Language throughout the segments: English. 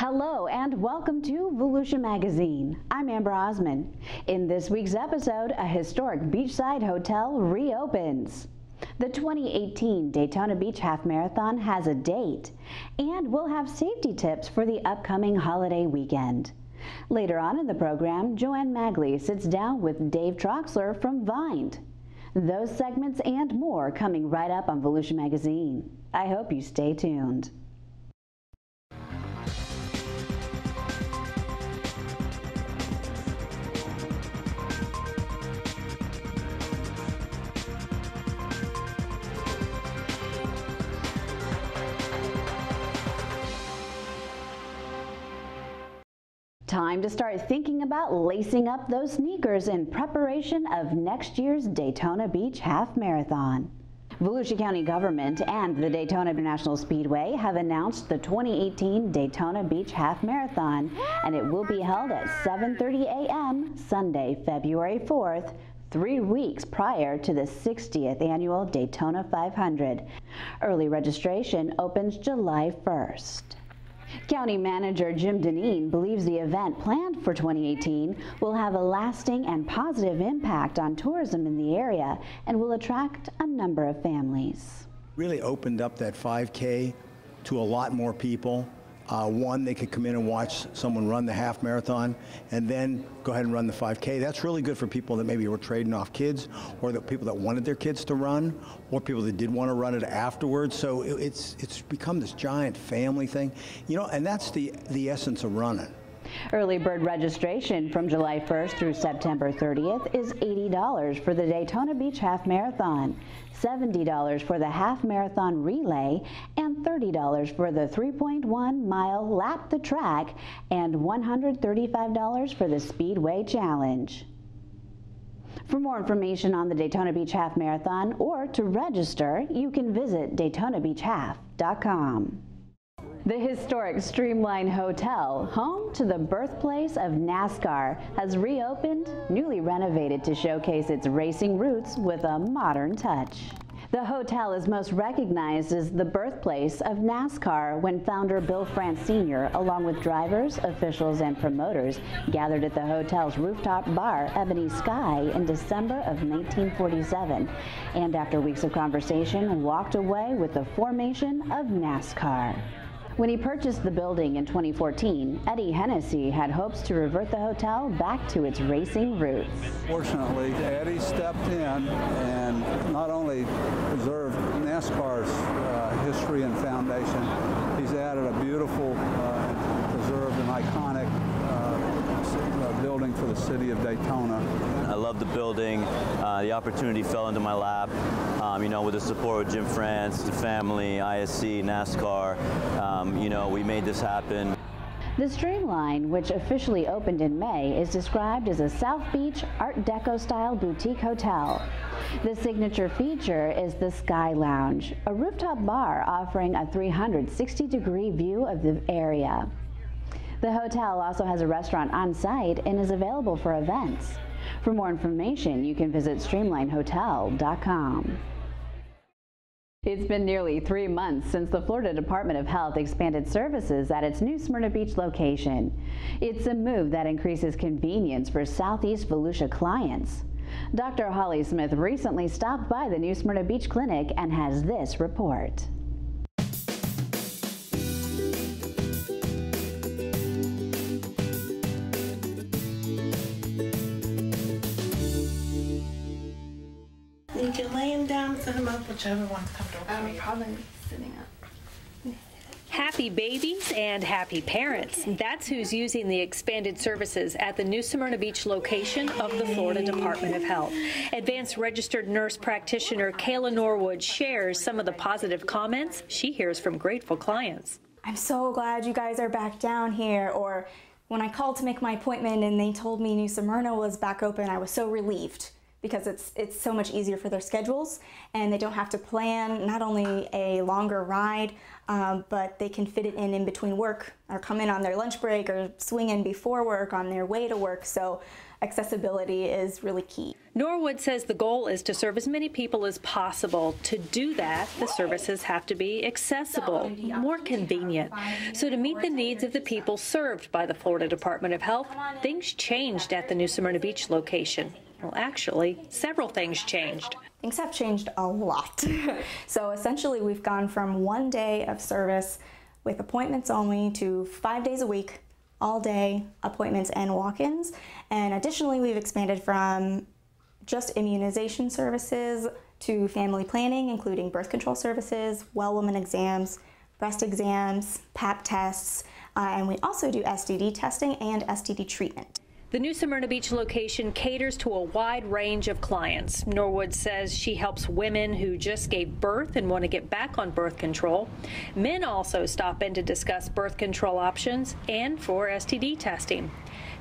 Hello and welcome to Volusia Magazine. I'm Amber Osman. In this week's episode, a historic beachside hotel reopens. The 2018 Daytona Beach Half Marathon has a date, and we'll have safety tips for the upcoming holiday weekend. Later on in the program, Joanne Magley sits down with Dave Troxler from Vind. Those segments and more coming right up on Volusia Magazine. I hope you stay tuned. Time to start thinking about lacing up those sneakers in preparation of next year's Daytona Beach Half Marathon. Volusia County government and the Daytona International Speedway have announced the 2018 Daytona Beach Half Marathon, and it will be held at 7:30 a.m. Sunday, February 4th, 3 weeks prior to the 60th annual Daytona 500. Early registration opens July 1st. County Manager Jim Deneen believes the event planned for 2018 will have a lasting and positive impact on tourism in the area and will attract a number of families. Really opened up that 5K to a lot more people. One, they could come in and watch someone run the half marathon and then go ahead and run the 5K. That's really good for people that maybe were trading off kids, or the people that wanted their kids to run, or people that did want to run it afterwards. So it's become this giant family thing, you know, and that's the essence of running. Early bird registration from July 1st through September 30th is $80 for the Daytona Beach Half Marathon, $70 for the Half Marathon Relay, and $30 for the 3.1-mile Lap the Track, and $135 for the Speedway Challenge. For more information on the Daytona Beach Half Marathon or to register, you can visit DaytonaBeachHalf.com. The historic Streamline Hotel, home to the birthplace of NASCAR, has reopened, newly renovated to showcase its racing roots with a modern touch. The hotel is most recognized as the birthplace of NASCAR when founder Bill France Sr., along with drivers, officials, and promoters, gathered at the hotel's rooftop bar, Ebony Sky, in December of 1947, and after weeks of conversation, walked away with the formation of NASCAR. When he purchased the building in 2014, Eddie Hennessy had hopes to revert the hotel back to its racing roots. Fortunately, Eddie stepped in and not only preserved NASCAR's history and foundation, he's added a beautiful, preserved and iconic building for the city of Daytona. I love the building. The opportunity fell into my lap. You know, with the support of Jim France, the family, ISC, NASCAR, you know, we made this happen. The Streamline, which officially opened in May, is described as a South Beach Art Deco-style boutique hotel. The signature feature is the Sky Lounge, a rooftop bar offering a 360-degree view of the area. The hotel also has a restaurant on site and is available for events. For more information, you can visit StreamlineHotel.com. It's been nearly 3 months since the Florida Department of Health expanded services at its New Smyrna Beach location. It's a move that increases convenience for Southeast Volusia clients. Dr. Holly Smith recently stopped by the New Smyrna Beach Clinic and has this report. You can lay him down, sit him up, whichever one's comfortable. I'm probably sitting up. Happy babies and happy parents. That's who's using the expanded services at the New Smyrna Beach location of the Florida Department of Health. Advanced registered nurse practitioner Kayla Norwood shares some of the positive comments she hears from grateful clients. I'm so glad you guys are back down here. Or when I called to make my appointment and they told me New Smyrna was back open, I was so relieved because it's so much easier for their schedules, and they don't have to plan not only a longer ride, but they can fit it in between work, or come in on their lunch break, or swing in before work on their way to work. So accessibility is really key. Norwood says the goal is to serve as many people as possible. To do that, the services have to be accessible, more convenient. So to meet the needs of the people served by the Florida Department of Health, things changed at the New Smyrna Beach location. Well, actually, several things changed. Things have changed a lot. So essentially, we've gone from 1 day of service with appointments only to 5 days a week, all day appointments and walk-ins. And additionally, we've expanded from just immunization services to family planning, including birth control services, well woman exams, breast exams, pap tests, and we also do STD testing and STD treatment. The New Smyrna Beach location caters to a wide range of clients. Norwood says she helps women who just gave birth and want to get back on birth control. Men also stop in to discuss birth control options and for STD testing.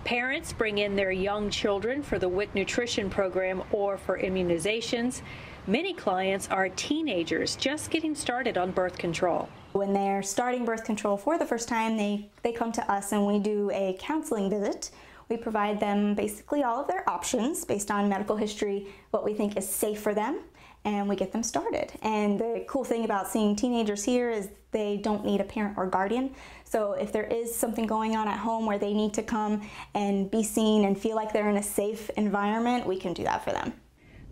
Parents bring in their young children for the WIC nutrition program or for immunizations. Many clients are teenagers just getting started on birth control. When they're starting birth control for the first time, they come to us and we do a counseling visit. We provide them basically all of their options based on medical history, what we think is safe for them, and we get them started. And the cool thing about seeing teenagers here is they don't need a parent or guardian. So if there is something going on at home where they need to come and be seen and feel like they're in a safe environment, we can do that for them.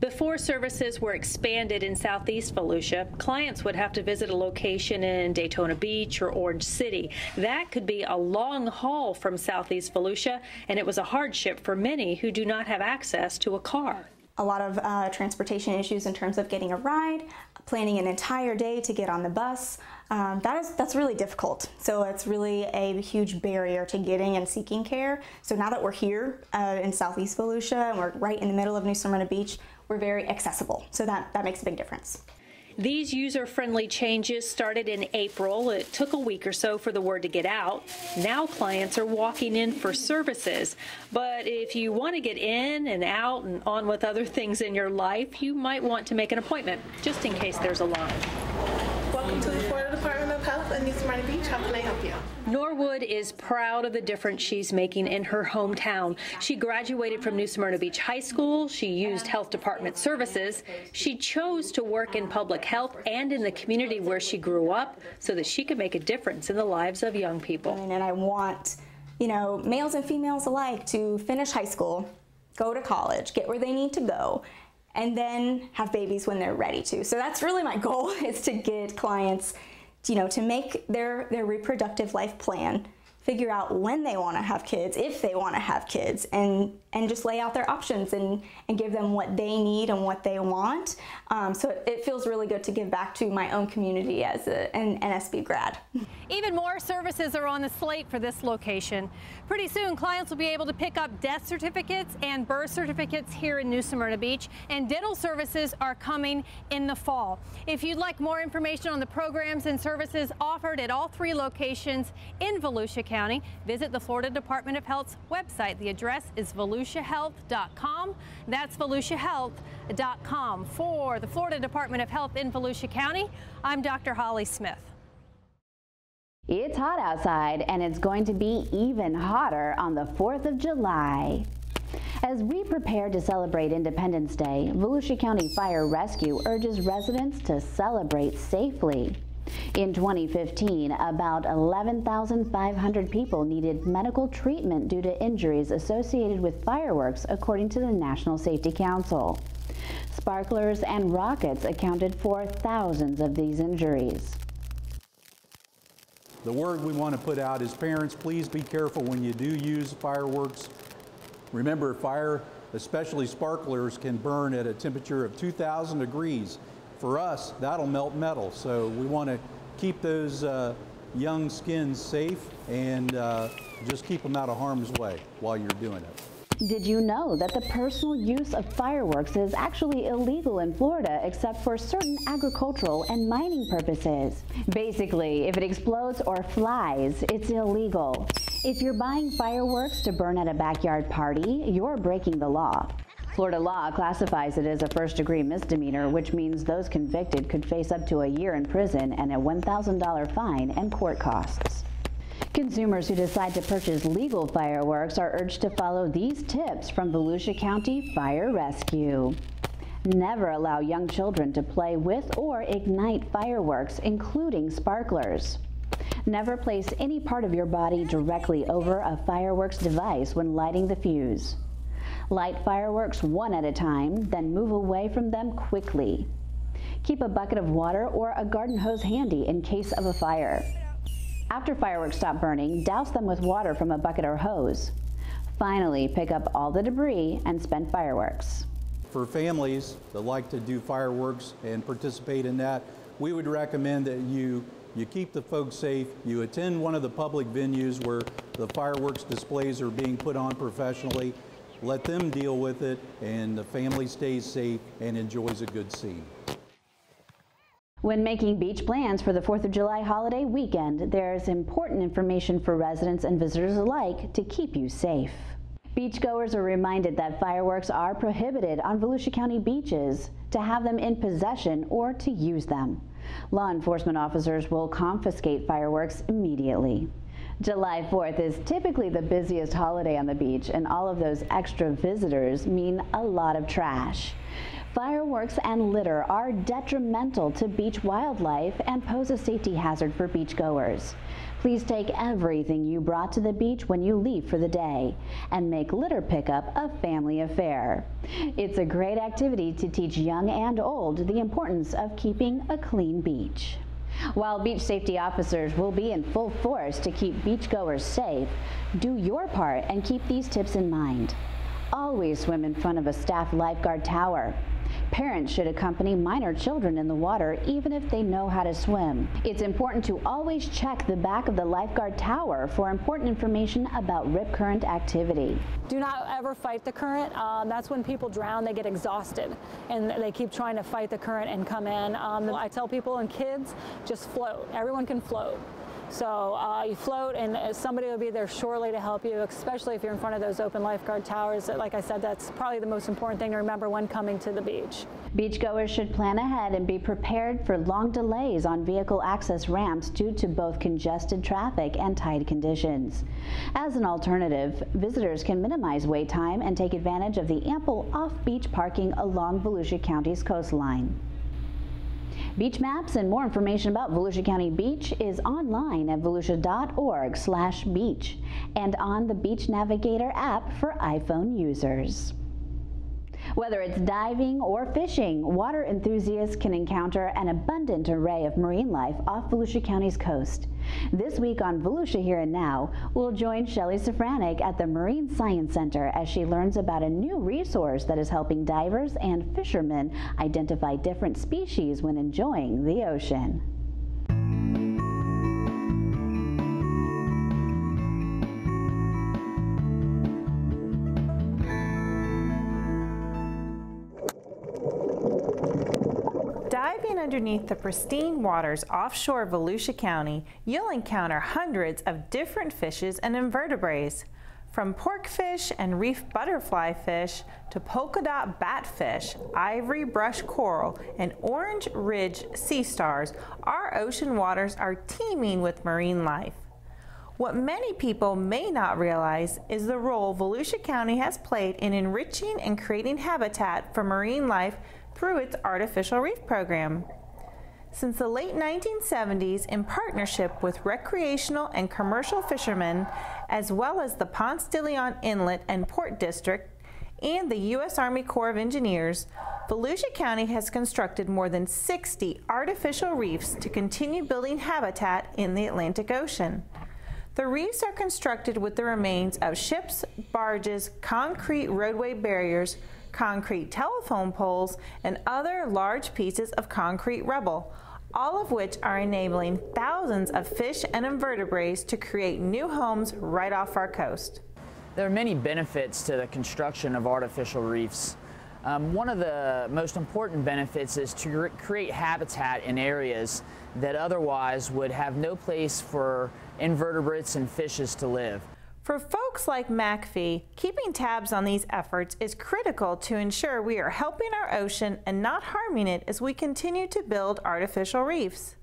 Before services were expanded in Southeast Volusia, clients would have to visit a location in Daytona Beach or Orange City. That could be a long haul from Southeast Volusia, and it was a hardship for many who do not have access to a car. A lot of transportation issues in terms of getting a ride, planning an entire day to get on the bus. That's really difficult. So it's really a huge barrier to getting and seeking care. So now that we're here in Southeast Volusia and we're right in the middle of New Smyrna Beach, we're very accessible. So that makes a big difference. These user-friendly changes started in April. It took a week or so for the word to get out. Now clients are walking in for services. But if you want to get in and out and on with other things in your life, you might want to make an appointment, just in case there's a line. Welcome to the Florida Department of Health in New Smyrna Beach. How can I help you? Norwood is proud of the difference she's making in her hometown. She graduated from New Smyrna Beach High School. She used health department services. She chose to work in public health and in the community where she grew up so that she could make a difference in the lives of young people. And I want, males and females alike to finish high school, go to college, get where they need to go, and then have babies when they're ready to. So that's really my goal, is to get clients, to make their reproductive life plan, figure out when they want to have kids, if they want to have kids, and just lay out their options and give them what they need and what they want. So it feels really good to give back to my own community as an NSB grad. Even more services are on the slate for this location. Pretty soon, clients will be able to pick up death certificates and birth certificates here in New Smyrna Beach, and dental services are coming in the fall. If you'd like more information on the programs and services offered at all 3 locations in Volusia County, visit the Florida Department of Health's website. The address is volusiahealth.com. That's volusiahealth.com. For the Florida Department of Health in Volusia County, I'm Dr. Holly Smith. It's hot outside, and it's going to be even hotter on the 4th of July. As we prepare to celebrate Independence Day, Volusia County Fire Rescue urges residents to celebrate safely. In 2015, about 11,500 people needed medical treatment due to injuries associated with fireworks, according to the National Safety Council. Sparklers and rockets accounted for thousands of these injuries. The word we want to put out is, parents, please be careful when you do use fireworks. Remember, fire, especially sparklers, can burn at a temperature of 2,000 degrees. For us, that'll melt metal. So we want to keep those young skins safe and just keep them out of harm's way while you're doing it. Did you know that the personal use of fireworks is actually illegal in Florida except for certain agricultural and mining purposes? Basically, if it explodes or flies, it's illegal. If you're buying fireworks to burn at a backyard party, you're breaking the law. Florida law classifies it as a first-degree misdemeanor, which means those convicted could face up to a year in prison and a $1,000 fine and court costs. Consumers who decide to purchase legal fireworks are urged to follow these tips from Volusia County Fire Rescue. Never allow young children to play with or ignite fireworks, including sparklers. Never place any part of your body directly over a fireworks device when lighting the fuse. Light fireworks one at a time, then move away from them quickly. Keep a bucket of water or a garden hose handy in case of a fire. After fireworks stop burning, douse them with water from a bucket or hose. Finally, pick up all the debris and spent fireworks. For families that like to do fireworks and participate in that, we would recommend that you keep the folks safe. You attend one of the public venues where the fireworks displays are being put on professionally. Let them deal with it, and the family stays safe and enjoys a good scene. When making beach plans for the 4th of July holiday weekend, there's important information for residents and visitors alike to keep you safe. Beachgoers are reminded that fireworks are prohibited on Volusia County beaches, to have them in possession or to use them. Law enforcement officers will confiscate fireworks immediately. July 4th is typically the busiest holiday on the beach, and all of those extra visitors mean a lot of trash. Fireworks and litter are detrimental to beach wildlife and pose a safety hazard for beachgoers. Please take everything you brought to the beach when you leave for the day and make litter pickup a family affair. It's a great activity to teach young and old the importance of keeping a clean beach. While beach safety officers will be in full force to keep beachgoers safe, do your part and keep these tips in mind. Always swim in front of a staff lifeguard tower. Parents should accompany minor children in the water even if they know how to swim. It's important to always check the back of the lifeguard tower for important information about rip current activity. Do not ever fight the current. That's when people drown, they get exhausted and they keep trying to fight the current and come in. I tell people and kids, just float. Everyone can float. So you float and somebody will be there surely to help you, especially if you're in front of those open lifeguard towers. Like I said, that's probably the most important thing to remember when coming to the beach. Beachgoers should plan ahead and be prepared for long delays on vehicle access ramps due to both congested traffic and tide conditions. As an alternative, visitors can minimize wait time and take advantage of the ample off-beach parking along Volusia County's coastline. Beach maps and more information about Volusia County Beach is online at volusia.org/beach and on the Beach Navigator app for iPhone users. Whether it's diving or fishing, water enthusiasts can encounter an abundant array of marine life off Volusia County's coast. This week on Volusia Here and Now, we'll join Shelley Safranek at the Marine Science Center as she learns about a new resource that is helping divers and fishermen identify different species when enjoying the ocean. Diving underneath the pristine waters offshore Volusia County, you'll encounter hundreds of different fishes and invertebrates. From porkfish and reef butterfly fish to polka dot batfish, ivory brush coral, and orange ridge sea stars, our ocean waters are teeming with marine life. What many people may not realize is the role Volusia County has played in enriching and creating habitat for marine life through its artificial reef program. Since the late 1970s, in partnership with recreational and commercial fishermen, as well as the Ponce de Leon Inlet and Port District and the U.S. Army Corps of Engineers, Volusia County has constructed more than 60 artificial reefs to continue building habitat in the Atlantic Ocean. The reefs are constructed with the remains of ships, barges, concrete roadway barriers, concrete telephone poles, and other large pieces of concrete rubble, all of which are enabling thousands of fish and invertebrates to create new homes right off our coast. There are many benefits to the construction of artificial reefs. One of the most important benefits is to create habitat in areas that otherwise would have no place for invertebrates and fishes to live. For folks like McPhee, keeping tabs on these efforts is critical to ensure we are helping our ocean and not harming it as we continue to build artificial reefs.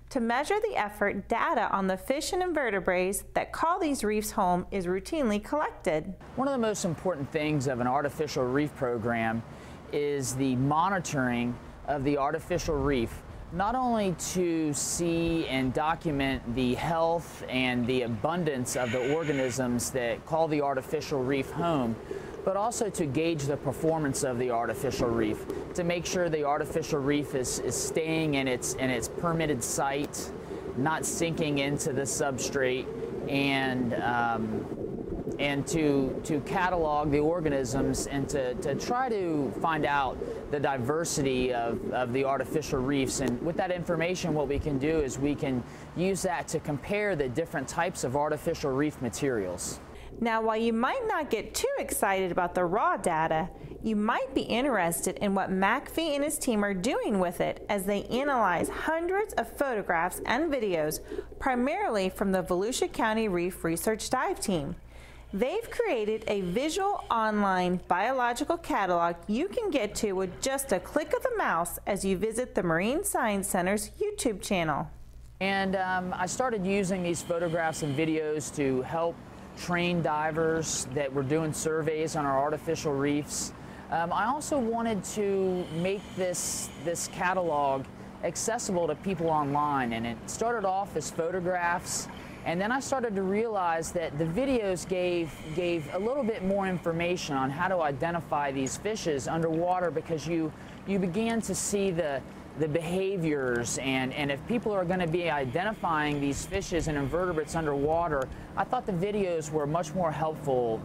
To measure the effort, data on the fish and invertebrates that call these reefs home is routinely collected. One of the most important things of an artificial reef program is the monitoring of the artificial reef, not only to see and document the health and the abundance of the organisms that call the artificial reef home, but also to gauge the performance of the artificial reef, to make sure the artificial reef is staying in its permitted site, not sinking into the substrate, and to catalog the organisms and to try to find out the diversity of the artificial reefs. And with that information, what we can do is we can use that to compare the different types of artificial reef materials. Now, while you might not get too excited about the raw data, you might be interested in what McPhee and his team are doing with it as they analyze hundreds of photographs and videos, primarily from the Volusia County Reef Research Dive Team. They've created a visual online biological catalog you can get to with just a click of the mouse as you visit the Marine Science Center's YouTube channel. And I started using these photographs and videos to help train divers that were doing surveys on our artificial reefs. I also wanted to make this catalog accessible to people online, and it started off as photographs, and then I started to realize that the videos gave a little bit more information on how to identify these fishes underwater, because you began to see the behaviors, and if people are going to be identifying these fishes and invertebrates underwater, I thought the videos were much more helpful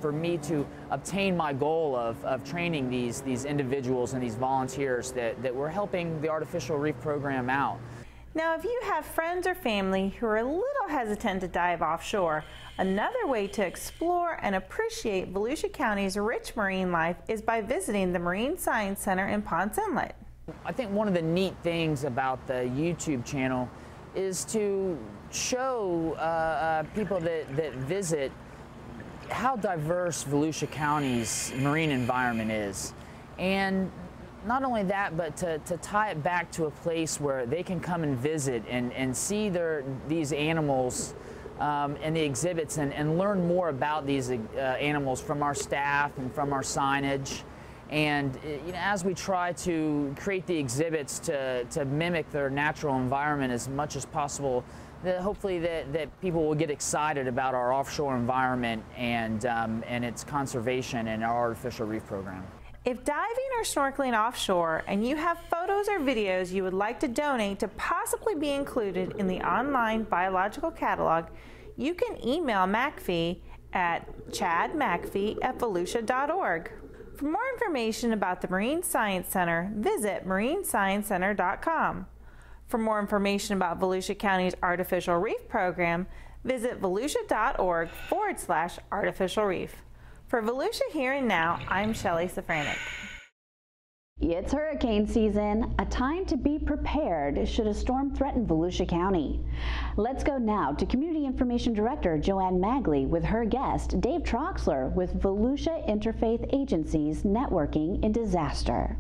for me to obtain my goal of training these individuals and these volunteers that were helping the artificial reef program out. Now, if you have friends or family who are a little hesitant to dive offshore, another way to explore and appreciate Volusia County's rich marine life is by visiting the Marine Science Center in Ponce Inlet. I think one of the neat things about the YouTube channel is to show people that visit how diverse Volusia County's marine environment is. And not only that, but to tie it back to a place where they can come and visit and see these animals and the exhibits and learn more about these animals from our staff and from our signage. And as we try to create the exhibits to mimic their natural environment as much as possible, hopefully that people will get excited about our offshore environment and its conservation and our artificial reef program. If diving or snorkeling offshore and you have photos or videos you would like to donate to possibly be included in the online biological catalog, you can email McPhee at chadmcphee@volusia.org. For more information about the Marine Science Center, visit marinesciencecenter.com. For more information about Volusia County's Artificial Reef Program, visit volusia.org/artificial reef. For Volusia Here and Now, I'm Shelley Safranek. It's hurricane season, a time to be prepared should a storm threaten Volusia County. Let's go now to Community Information Director Joanne Magley with her guest, Dave Troxler with Volusia Interfaith Agency's Networking in Disaster.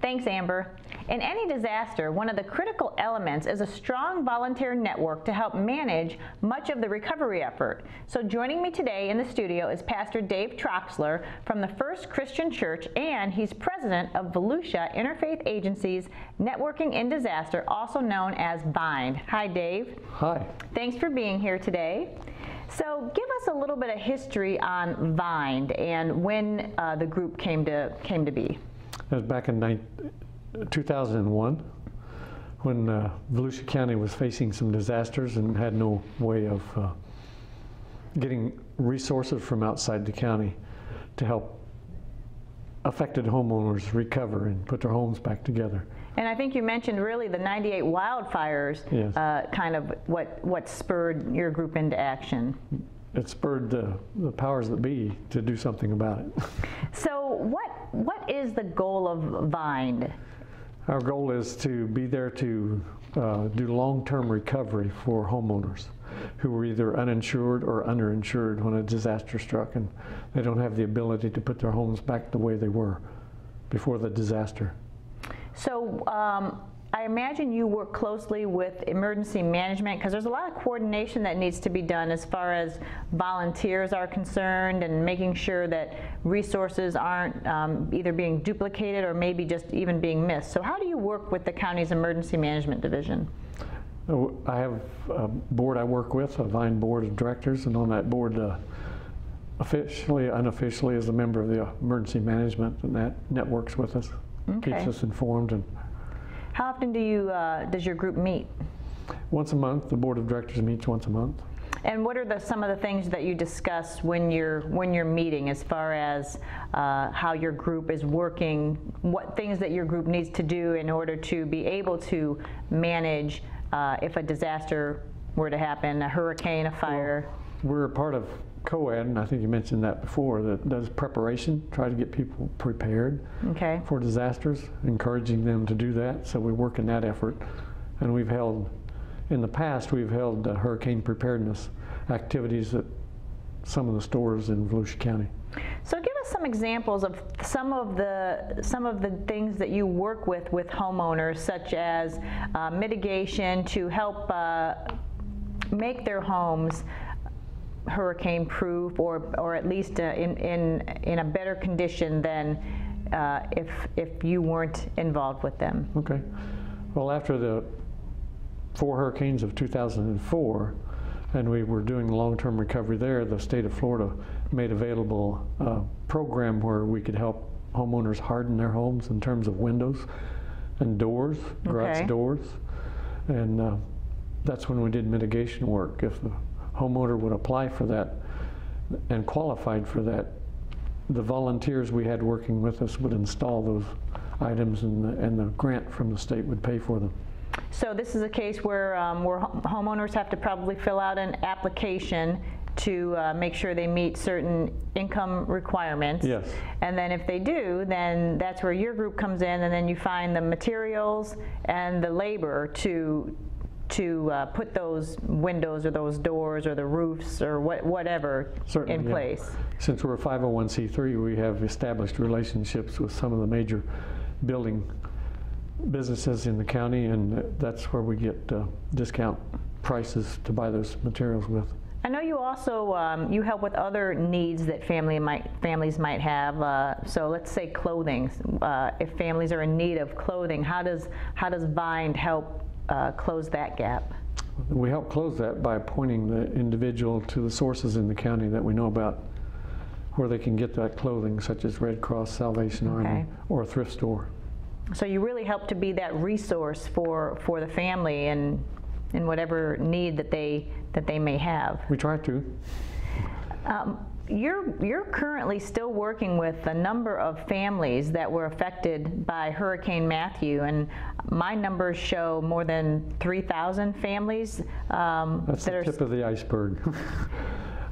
Thanks, Amber. In any disaster, one of the critical elements is a strong volunteer network to help manage much of the recovery effort. So joining me today in the studio is Pastor Dave Troxler from the First Christian Church, and he's president of Volusia Interfaith Agency's Networking in Disaster, also known as BIND. Hi, Dave. Hi. Thanks for being here today. So give us a little bit of history on BIND and when the group came to be. It was back in 2001 when Volusia County was facing some disasters and had no way of getting resources from outside the county to help affected homeowners recover and put their homes back together. And I think you mentioned really the 98 wildfires, yes. Kind of what spurred your group into action. It spurred the powers that be to do something about it. So what is the goal of BIND? Our goal is to be there to do long-term recovery for homeowners. who were either uninsured or underinsured when a disaster struck, and they don't have the ability to put their homes back the way they were before the disaster. So I imagine you work closely with emergency management, because there's a lot of coordination that needs to be done as far as volunteers are concerned, and making sure that resources aren't either being duplicated or maybe just even being missed. So how do you work with the county's emergency management division? I have a board I work with, a Vine board of directors, and on that board, officially, unofficially, is a member of the emergency management, and that networks with us, keeps us informed. And how often does your group meet? Once a month. The board of directors meets once a month. And what are some of the things that you discuss when you're meeting, as far as how your group is working, what things that your group needs to do in order to be able to manage if a disaster were to happen, a hurricane, a fire? Well, we're a part of COAD, and I think you mentioned that before, that does preparation, try to get people prepared for disasters, encouraging them to do that. So we work in that effort. And we've held, in the past, we've held hurricane preparedness activities at some of the stores in Volusia County. So give us some examples of some of the things that you work with homeowners, such as mitigation to help make their homes hurricane proof, or at least in a better condition than if you weren't involved with them. Okay. Well, after the 4 hurricanes of 2004, and we were doing long-term recovery there, the state of Florida made available a program where we could help homeowners harden their homes in terms of windows and doors, garage doors. And that's when we did mitigation work. If the homeowner would apply for that and qualified for that, the volunteers we had working with us would install those items, and the grant from the state would pay for them. So this is a case where homeowners have to probably fill out an application to make sure they meet certain income requirements. Yes. And then if they do, then that's where your group comes in, and then you find the materials and the labor to put those windows or those doors or the roofs or whatever in place. Since we're a 501c3, we have established relationships with some of the major building businesses in the county, and that's where we get discount prices to buy those materials with. I know you also you help with other needs that families might have. So let's say clothing. If families are in need of clothing, how does Vine help close that gap? We help close that by pointing the individual to the sources in the county that we know about where they can get that clothing, such as Red Cross, Salvation Army, or a thrift store. So you really help to be that resource for the family and in whatever need that they may have. We try to. You're currently still working with a number of families that were affected by Hurricane Matthew, and my numbers show more than 3,000 families. That's the tip of the iceberg.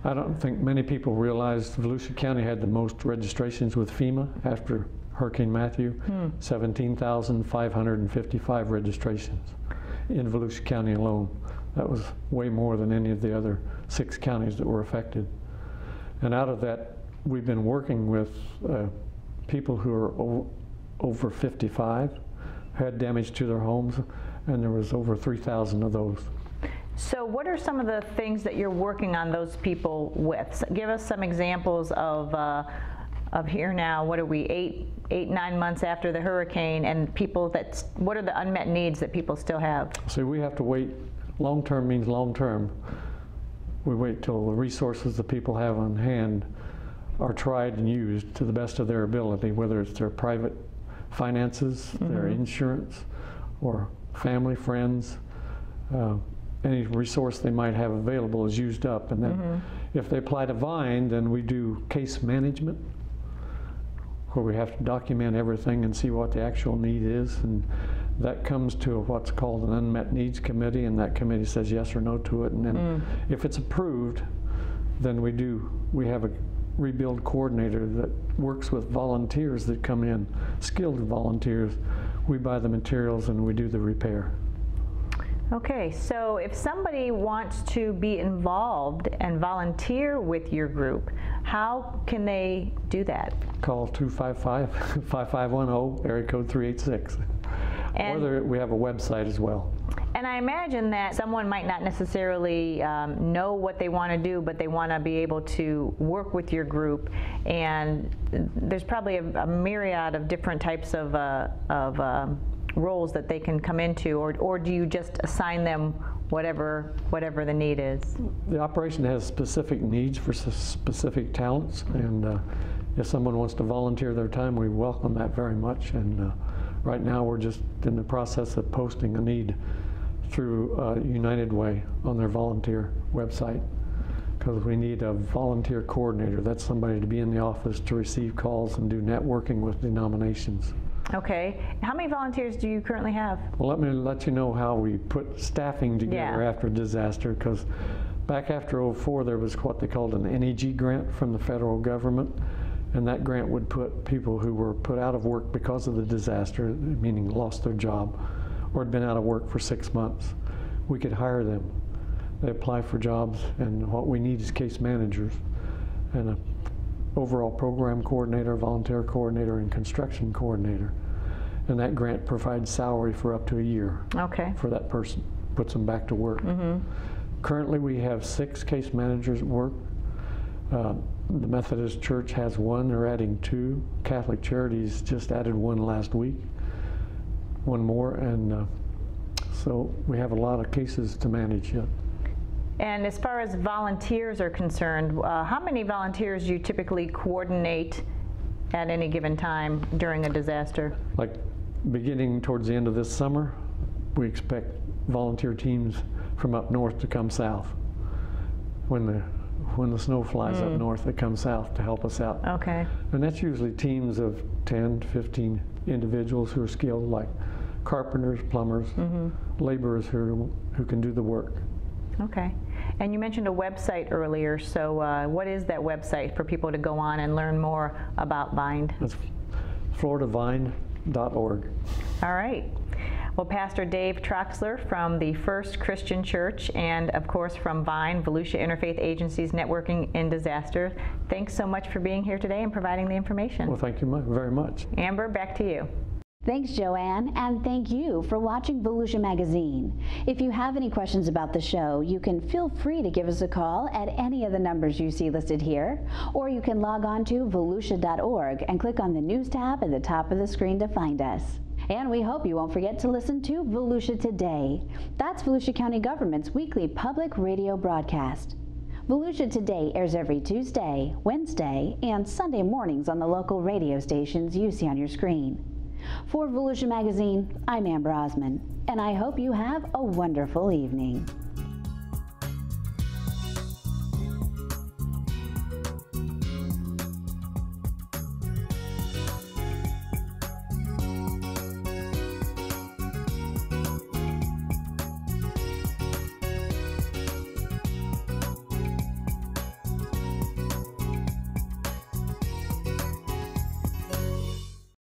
I don't think many people realize Volusia County had the most registrations with FEMA after Hurricane Matthew, 17,555 registrations in Volusia County alone. That was way more than any of the other 6 counties that were affected. And out of that, we've been working with people who are over 55, had damage to their homes, and there was over 3,000 of those. So what are some of the things that you're working on those people with? Give us some examples of here now, what are we, 9 months after the hurricane, and people what are the unmet needs that people still have? So we have to wait. Long-term means long-term. We wait till the resources the people have on hand are tried and used to the best of their ability, whether it's their private finances, their insurance, or family, friends. Any resource they might have available is used up. And then if they apply to Vine, then we do case management, where we have to document everything and see what the actual need is. And that comes to what's called an unmet needs committee, and that committee says yes or no to it. And then if it's approved, then we have a rebuild coordinator that works with volunteers that come in, skilled volunteers. We buy the materials and we do the repair. Okay, so if somebody wants to be involved and volunteer with your group, how can they do that? Call 255-5510, area code 386. Or we have a website as well. And I imagine that someone might not necessarily know what they want to do, but they want to be able to work with your group. And there's probably a myriad of different types of roles that they can come into, or do you just assign them whatever the need is? The operation has specific needs for specific talents, and if someone wants to volunteer their time, we welcome that very much. And right now we're just in the process of posting a need through United Way on their volunteer website, because we need a volunteer coordinator. That's somebody to be in the office to receive calls and do networking with denominations. Okay. How many volunteers do you currently have? Well, let me let you know how we put staffing together after a disaster, because back after '04 there was what they called an NEG grant from the federal government, and that grant would put people who were put out of work because of the disaster, meaning lost their job, or had been out of work for 6 months. We could hire them. They apply for jobs, and what we need is case managers and a overall program coordinator, volunteer coordinator, and construction coordinator. And that grant provides salary for up to a year for that person, puts them back to work. Currently we have 6 case managers at work. The Methodist Church has 1, they're adding 2. Catholic Charities just added 1 last week, 1 more, and so we have a lot of cases to manage yet. And as far as volunteers are concerned, how many volunteers do you typically coordinate at any given time during a disaster? Like beginning towards the end of this summer, we expect volunteer teams from up north to come south. When the snow flies up north, they come south to help us out. Okay. And that's usually teams of 10 to 15 individuals who are skilled, like carpenters, plumbers, laborers who can do the work. Okay. And you mentioned a website earlier, so what is that website for people to go on and learn more about VIND? That's floridavine.org. All right. Well, Pastor Dave Troxler from the First Christian Church, and of course from VIND, Volusia Interfaith Agencies Networking in Disaster, thanks so much for being here today and providing the information. Well, thank you very much. Amber, back to you. Thanks, Joanne, and thank you for watching Volusia Magazine. If you have any questions about the show, you can feel free to give us a call at any of the numbers you see listed here, or you can log on to volusia.org and click on the News tab at the top of the screen to find us. And we hope you won't forget to listen to Volusia Today. That's Volusia County Government's weekly public radio broadcast. Volusia Today airs every Tuesday, Wednesday, and Sunday mornings on the local radio stations you see on your screen. For Volusia Magazine, I'm Amber Osman, and I hope you have a wonderful evening.